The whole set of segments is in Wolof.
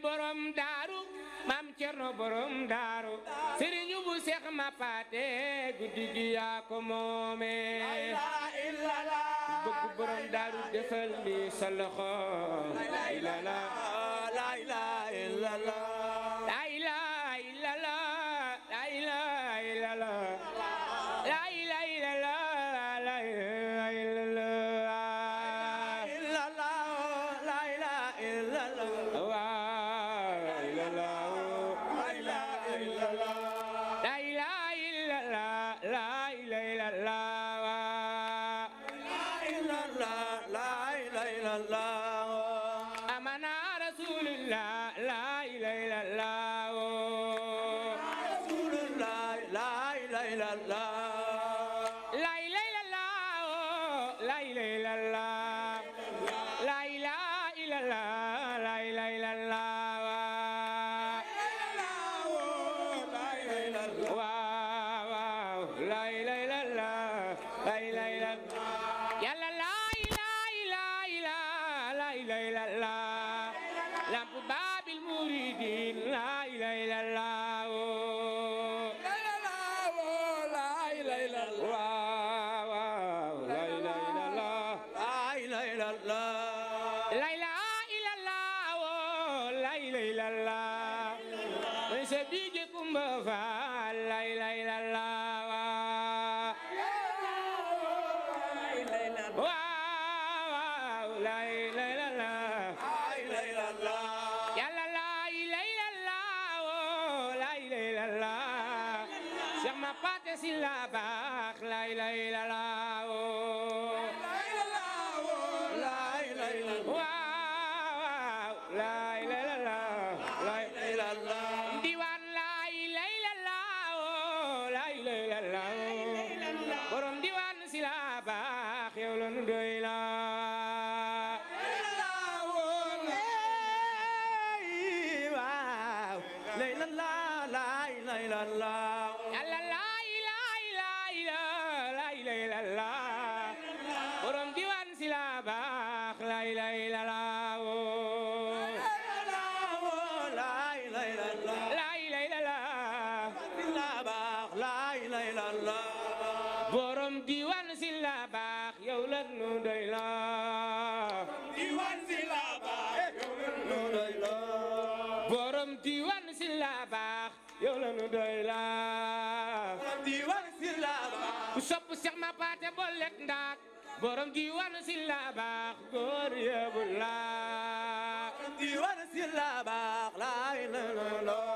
borom daaru maam Cerno borom daaru sëriñu bu Seex ma paate guddi gi yaa ko moome bëgg borom daaru defal mi sa loxo la ilaha illallah la ilaha illallah la ilaha illallah la ilaha illallah la ilaha illallah amana rasulullah la ilaha illallah rasulullah la ilaha illallah la ilaha illallah la ilaha illallah la ilaha illallah la ilaha illallah lampu babil muridin la ilaha illallah la ilaha illallah la ilaha illallah la ilaha illallah la ilaha illallah la ilaha illallah mooy sa bige kumba fa la ilaha illallah Pate sila baax la ilaha illallah la ilaha illallah la ilaha illallah la ilaha illallah diwan la ilaha illallah la ilaha illallah borom diwan sila baax yow la nu doy la la ilaha illallah borom diwan sila baax la ilaha illallah la ilaha illallah la ilaha illallah sila baax la ilaha illallah borom diwan sila baax yow la nu doy la diwan sila baax yow la nu doy la borom diwan sila baax yow la nu doy la diwan sila baax ku sopp Seex ma paate bolek ndaak borom diwan sila baax góor yëbu la diwan sila baax la ilaha illallah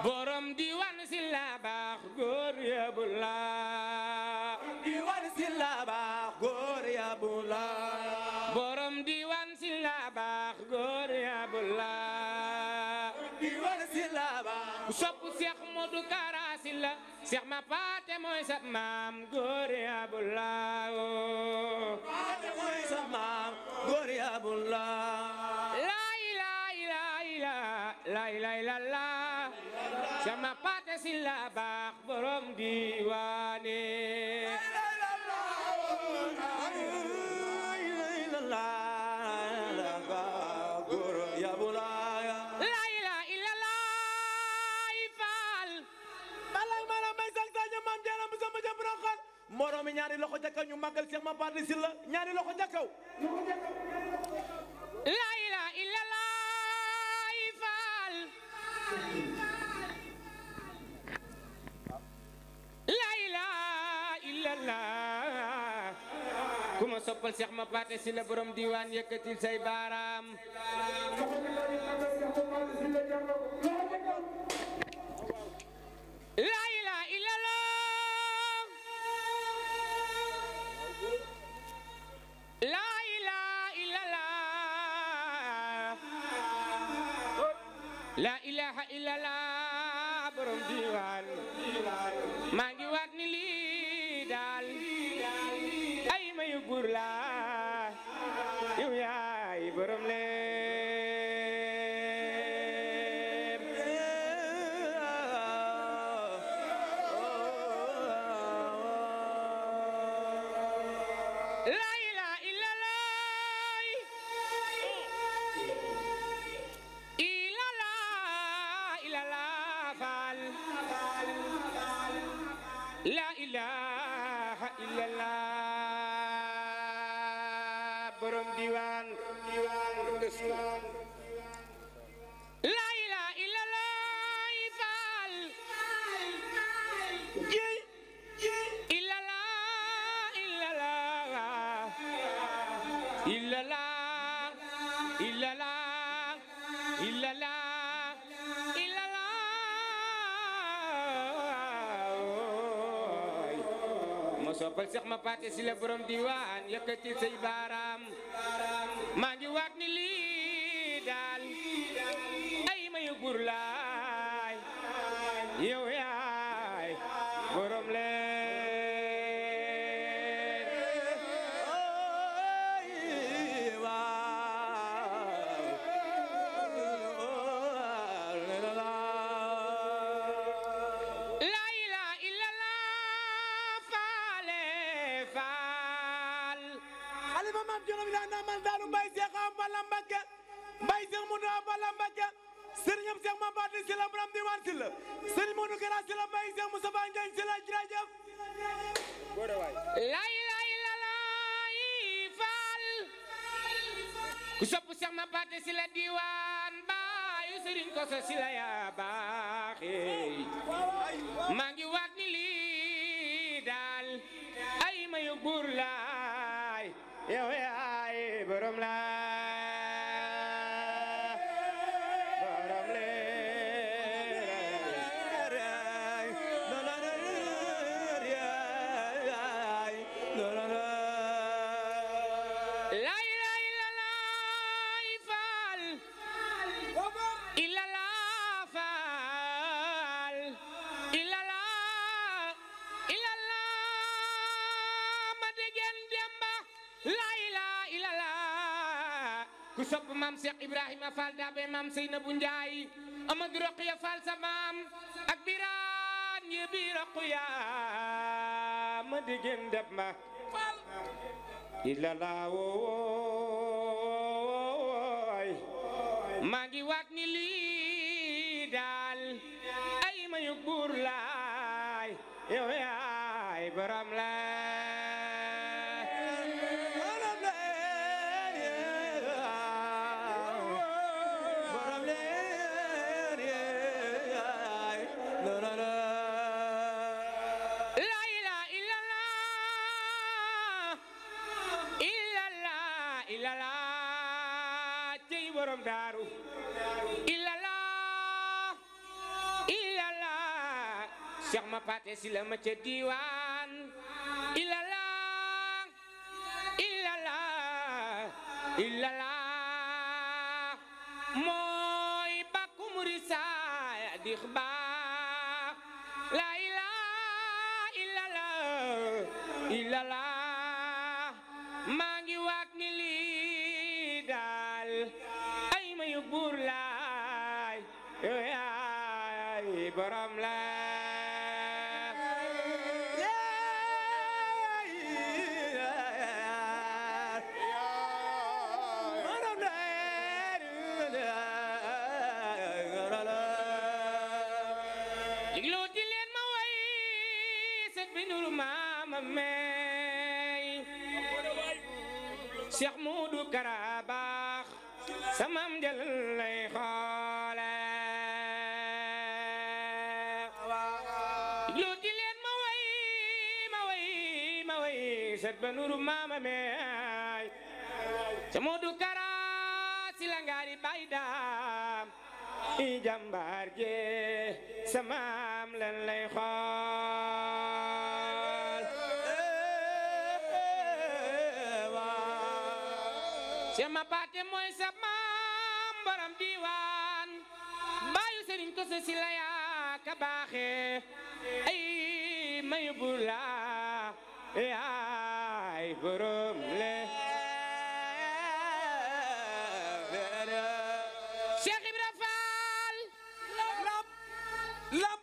borom diwan sila baax góor yëbu la diwan sila baax góor yëbu la borom diwan sila baax góor yëbu la diwan sila baax sopp Seex Modu Kara Silla Seex ma paate mooy sa maam góor yëbu la paate mooy sa maam góor yëbu la la ilaha illallah Seex ma paate silla baax borom diwaane góor yëbu la moroom mi ñaari loxo ca kaw ñu màggal Seex ma paate silla ñaari loxo ca kaw la ilaha illallah faal la ilaha illallah ku ma soppal Seex ma paate silla borom diwaan yëkkatil say baaraam la ilaha illallah ilaha illallah borom diwaan maa ngi waat ni lii daal ay mayu buur la yow yaay borom leer la ilaha illallah la ilaha illallah borom diwaan la ilaha illallah faal illallah illallah illallah illallah illallah soppal Seex ma paate si la borom diwaan yëkkati say baaraam maa ngi waat ni lii daal ay mayu buur laay yow yaay borom leen sëriñam Seex ma baat si la borom diwaan si la sëriñ Modou Kara si la Baye Seex Moussa Ba Ndiaye si la jërëjëf la ilaha illallah faal ku sopp Seex ma baat si la diwaan baayu sëriñ Koso si la yaa baaxee maa ngi waat ni lii daal ay mayu buur laay yow yaay borom laay sopp maam Cheikh Ibrahima Fall daabe maam Seynabou Ndiaye Amadou Roqiya Fall sa maam ak biraan ye bi Roqiya ma degen deb ma ilala wooy maa ngi waat ni lii daal ay mayu buur laay yow yaay borom laay daaru illallah illallah Cheikh ma paate si la ma ca diwaan illallah illallah illallah mooy bakku murisa di xbaax la ilaha illallah illallah maa ngi waat ni lii daal mayu buur laay yow yaay borom laay borom laay diglu di leen ma way set bi nuru maama may Cheikh Modou Kara baax samam jël lay xoole lu di leen ma way set ba nuru maama meey ca Modou Kara si la ngaari bay daam i jàmbaar je samam len lay xool sama paate mooy sa maam borom diwaan baayu sëriñ ko sa si la yaa ka baaxe ay may bula yaay borom le Cheikh Ibra Fall lap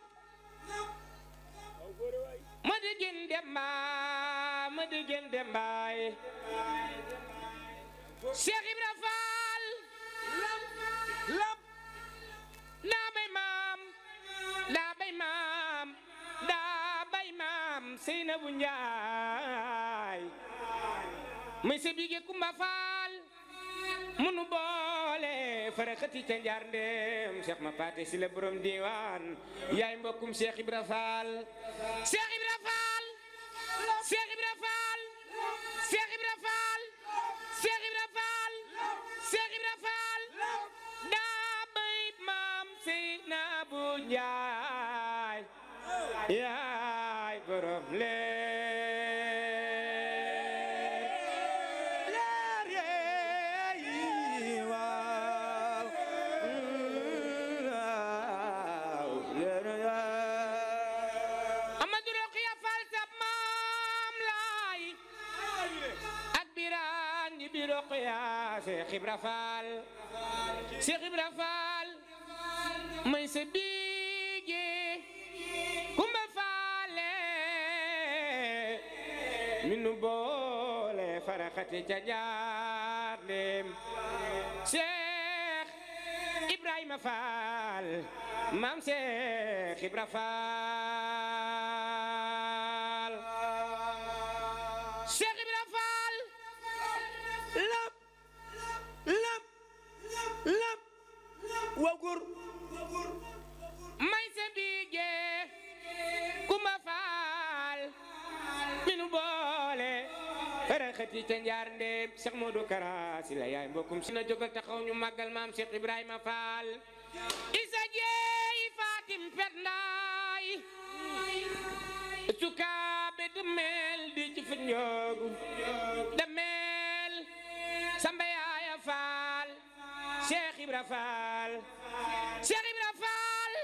ma digin dembaay Cheikh Ibra Fall lap daa bay maam Seynabu Njaay may sa bige Kumba Fall munu boole farakati ca njaar ndem Cheikh ma paate si la borom diwaan yaay mbokkum Cheikh Ibra Fall Cheikh Ibra Fall Cheikh Ibra Fall Cheikh Ibra Fall Cheikh Ibra Fall Cheikh Ibra Fall daa bay maam Seynabu Njaay yaay borom Cheikh Ibra Fall Cheikh Ibra Fall may sa bige Kumba Faale minu boole faraxati ca jaarem Cheikh Ibrahima Fall maam Cheikh Ibra Fall Cheikh Ibra Fall lap wagur may sa bige Kumba Faal minu boole faraxati ca njaar ndéem Cheikh Modou Kara si la yaay mbokkum si na jógal taxaw ñu màggal maam Cheikh Ibrahima Fall isa jeey Fatim Pet Ndaay sukaabe demel di ci fa njoogu demel Samba Yaaya Fall Cheikh Ibra Fall Cheikh Ibra Fall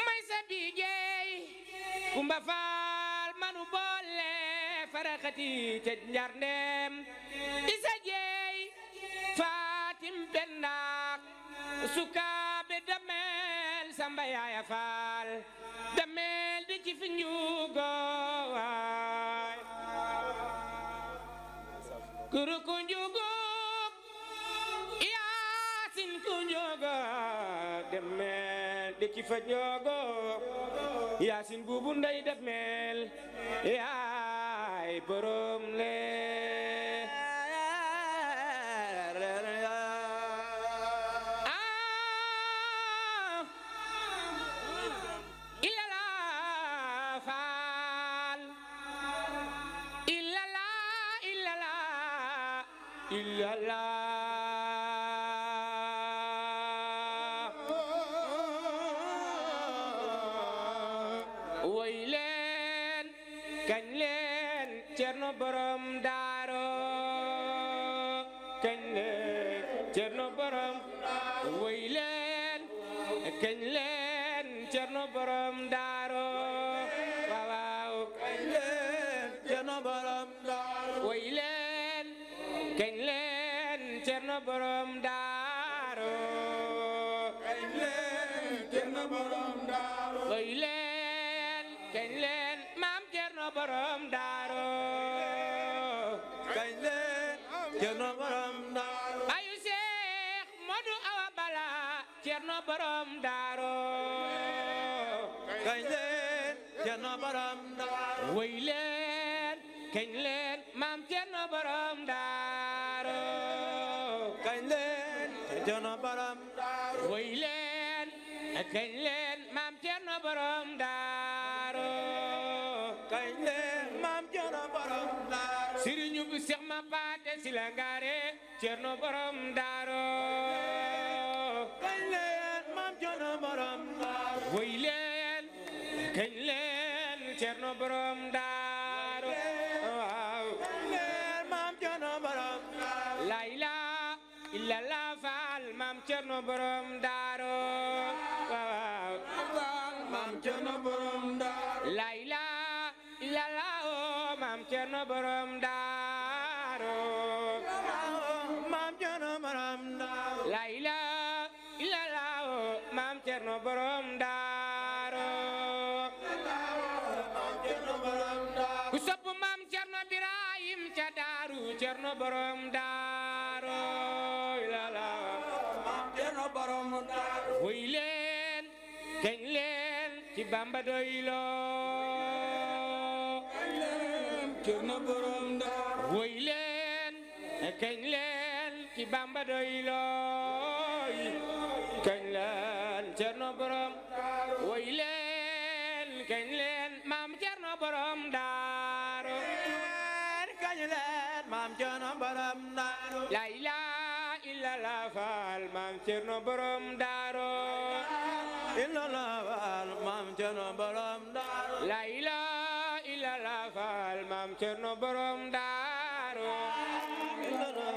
may sa bigéey Kumba Fall manu boole faraxati ca njar ndem isa jeey Fatim Bendak sukaabe damel Samba Yaaya Fall damel di ci fi njugo waay kuru ku njugo demel di ki fa ñogo Yaasin buubu ndey demel yaay borom le ilala Faal ilala woy leen kañ leen Cerno borom daaro kañ leen Cerno borom woy leen kañ leen Cerno borom daaro waaw waaw kañ leen Cerno borom daaro woy leen kañ leen Cerno borom daaro kañ leen Cerno borom daaro woy leen kañ leen maam Cerno borom daaro kañ leen Cerno borom daaro ayu Seex Modu Awa Bala Cerno borom daaro kañ leen Cerno borom daaro woy leen kañ leen maam Cerno borom daaro kañ leen Cerno borom daaro woy leen kañ leen maam Cerno borom daaro kañ leen maam Cerno borom daaro sëriñu bu Seex ma paate si la ngaare Cerno borom daaro kañ leen maam Cerno borom daaro woy leen kañ leen Cerno borom daaro waaw kañ leen maam Cerno borom daaro la ilaha illallah Faal maam Cerno borom daaro waaw Cerno borom daaru la ilaha illallah maam Cerno borom daaru maam Cerno borom daaru la ilaha illallah maam Cerno borom daaru ku sopp maam Cerno Birahim ca daaru Cerno borom daaru illallah maam Cerno borom daaru wuy leen kañ leen ci Bamba doylo Cerno borom daaru wuy leen kañ leen ci Bamba doylo kañ leen Cerno borom wuy leen kañ leen maam Cerno borom daaru kañ leen maam Cerno borom daaru la ilaha illallah faal maam Cerno borom daaru illallah faal maam Cerno borom daaru la ilaha illallah faal maam Cerno borom daaru illallah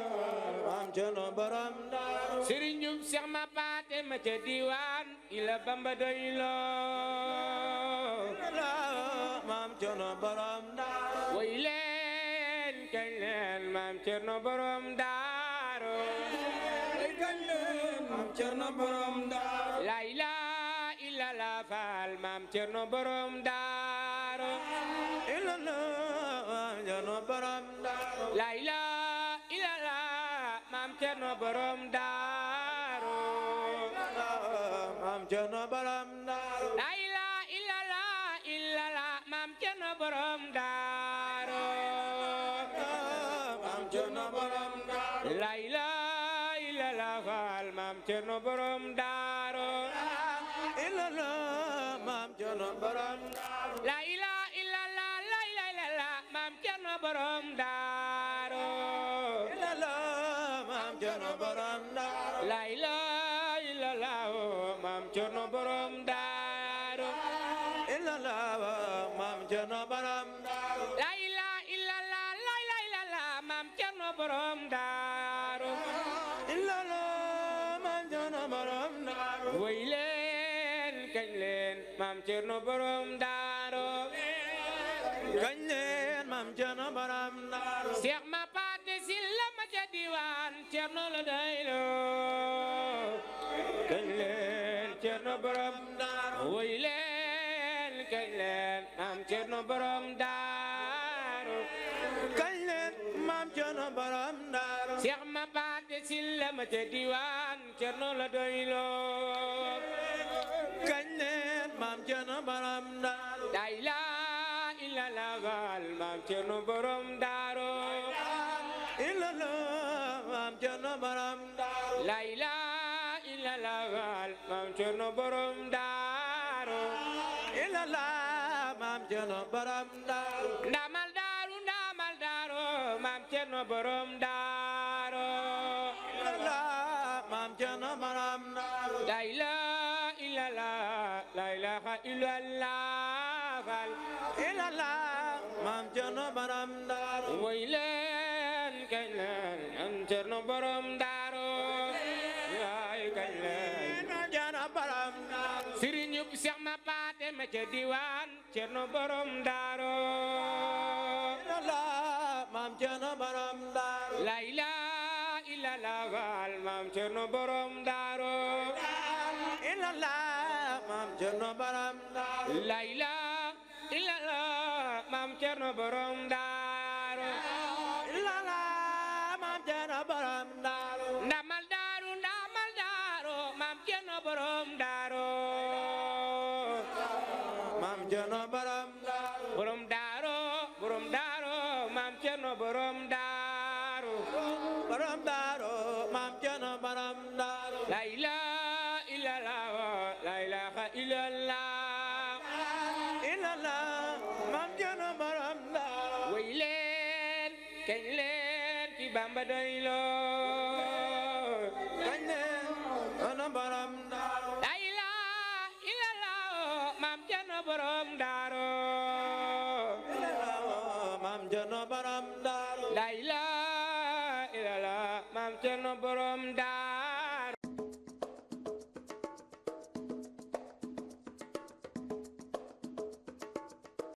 maam Cerno borom daaru Sëriñ Seex ma paate ma ca diwaan ila Bamba doylo illallah maam Cerno borom daaru woy leen kañ leen maam Cerno borom daaru kañ leen maam Cerno borom daaru la ilaha illallah faal maam Cerno borom daaru illallah maam Cerno borom daaru la ilaha illallah maam Cerno borom daaru maam Cerno borom daaru la ilaha illallah maam Cerno borom daaru maam Cerno borom daaru la ilaha illallah faal maam Cerno borom daaru illallah maam Cerno borom daaru la ilaha illallah maam Cerno borom daaru illallah maam Cerno borom daaru la ilaha illallah maam Cerno borom daaru illallah maam Cerno borom daaru la ilaha illallah maam Cerno borom daaru illallah maam Cerno borom daaru woy leen kañ leen maam Cerno borom daaru kañ leen maam Cerno borom daaru Seex ma paate Silla ma ca diwaan Cerno la doylo kañ leen Cerno borom daaru woy leen kañ leen maam Cerno borom daaru kañ leen maam Cerno borom daaru Seex ma paate Silla ma ca diwaan Cerno la doylo kañ leen maam Cerno borom daaru la ilaha illallah faal maam Cerno borom daaru illallah maam Cerno borom daaru la ilaha illallah faal maam Cerno borom daaru illallah maam Cerno borom daaru ndamal daaru maam Cerno borom daaru illallah maam Cerno borom daaru la ilaha illallah faal illallah maam Cerno borom daaru woy leen kañ leen maam Cerno borom daaru waay kañ leen maam Cerno borom daaru Sëriñu Seex ma paate ma ca diwaan Cerno borom daaru illallah maam Cerno borom daaru la ilaha illallah faal maam Cerno borom daaru illallah maam Cerno borom daaru la ilaha illallah maam Cerno borom daaru illallah maam Cerno borom daaru ndamal daaru maam Cerno borom daaru maam Cerno borom daaru borom daaru maam Cerno borom daaru borom daaru maam Cerno borom daaru la ilaha illallah illallah maam Cerno borom daaru woy leen kañ leen ci Bamba doylo kañ leen Cerno borom daaru la ilaha illallah maam Cerno borom daaru maam Cerno borom daaru la ilaha illallah maam Cerno borom daaru